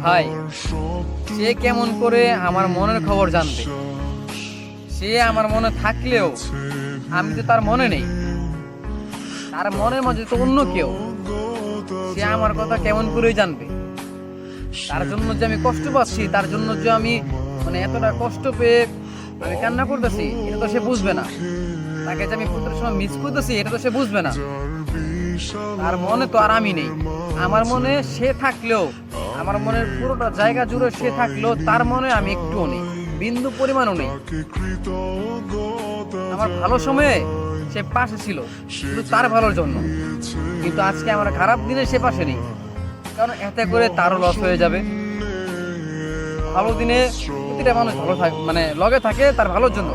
ভাই সে কেমন করে আমার মনের খবর জানবে? সে আমার মনে থাকলেও আমি তো তার মনে নেই, তার মনের মাঝে তো অন্য কেউ। সে আমার কথা কেমন করে জানবে? তার জন্য যে আমি কষ্ট পাচ্ছি, তার জন্য যে আমি মানে এতটা কষ্ট পেয়ে আমি কান্না করতেছি, এটা তো সে বুঝবে না। তাকে যে আমি প্রত্যেক সময় মিস করতেছি, এটা তো সে বুঝবে না। তার মনে তো আর আমি নেই। আমার মনে সে থাকলেও, আমার মনের পুরোটা জায়গা জুড়ে সে থাকলেও তার মনে আমি একটুও নেই, বিন্দু পরিমাণও নেই। আমার ভালো সময়ে সে পাশে ছিল শুধু তার ভালোর জন্য, কিন্তু আজকে আমার খারাপ দিনে সে পাশে নেই। কারণ এতে করে তারও লস হয়ে যাবে। ভালো দিনে প্রতিটা মানুষ ভালো থাকে, মানে লগে থাকে তার ভালোর জন্য,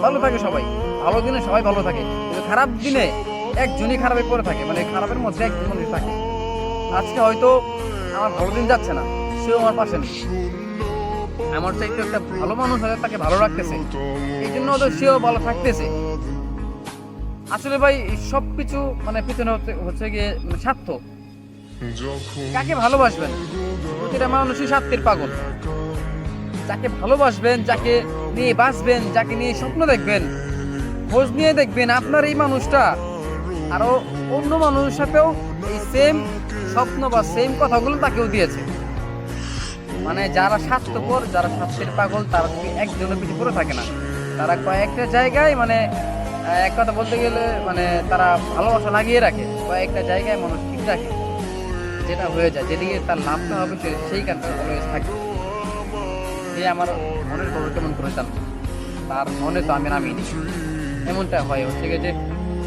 ভালো থাকে সবাই। ভালো দিনে সবাই ভালো থাকে, কিন্তু খারাপ দিনে একজনই খারাপে পড়ে থাকে, মানে খারাপের মধ্যে একজন মানুষ থাকে। আজকে হয়তো আমার ভালো দিন যাচ্ছে না, সেও আমার পাশে নেই। আমার চাইতে একটা ভালো মানুষ হয়তো তাকে ভালো রাখতেছে, এই জন্য হয়তো সেও ভালো থাকতেছে। আসলে ভাই সবকিছু মানে পিছনে হচ্ছে গিয়ে মানে স্বার্থ। কাকে ভালোবাসবেন? প্রতিটা মানুষই স্বার্থের পাগল। যাকে ভালোবাসবেন, যাকে নিয়ে বাঁচবেন, যাকে নিয়ে স্বপ্ন দেখবেন, খোঁজ নিয়ে দেখবেন আপনার এই মানুষটা আরো অন্য মানুষের সাথেও এই সেম স্বপ্ন বা সেম কথাগুলো তাকেও দিয়েছে। মানে যারা স্বার্থপর, যারা স্বার্থের পাগল, তারা একজনের পিছু পড়ে থাকে না। তারা কয়েকটা জায়গায় মানে এক কথা বলতে গেলে মানে তারা ভালোবাসা লাগিয়ে রাখে, কয়েকটা জায়গায় মানুষ ঠিক রাখে। যেটা হয়ে যায়, যেদিকে তার লাভটা হবে সেই কারণে অলওয়েজ থাকে। সে আমার মনের খবর কেমন করে জানতো? তার মনে তো আমি নামিনি। এমনটা হয় হচ্ছে গিয়ে যে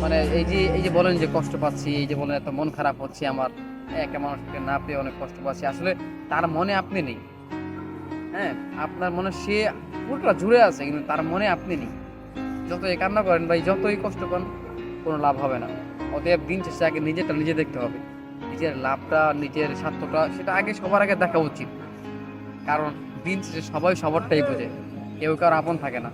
মানে এই যে বলেন যে কষ্ট পাচ্ছি, এই যে বলেন এত মন খারাপ হচ্ছে আমার, একটা মানুষকে না পেয়ে অনেক কষ্ট পাচ্ছি, আসলে তার মনে আপনি নেই। হ্যাঁ, আপনার মনে সে পুরোটা জুড়ে আছে, কিন্তু তার মনে আপনি নেই। যতই কান্না করেন ভাই, যতই কষ্ট পান, কোনো লাভ হবে না। অতএব দিন শেষে আগে নিজেরটা নিজে দেখতে হবে। নিজের লাভটা, নিজের স্বার্থটা, সেটা আগে সবার আগে দেখা উচিত। কারণ দিন শেষে সবাই সবারটাই বোঝে, কেউ কারো আপন থাকে না।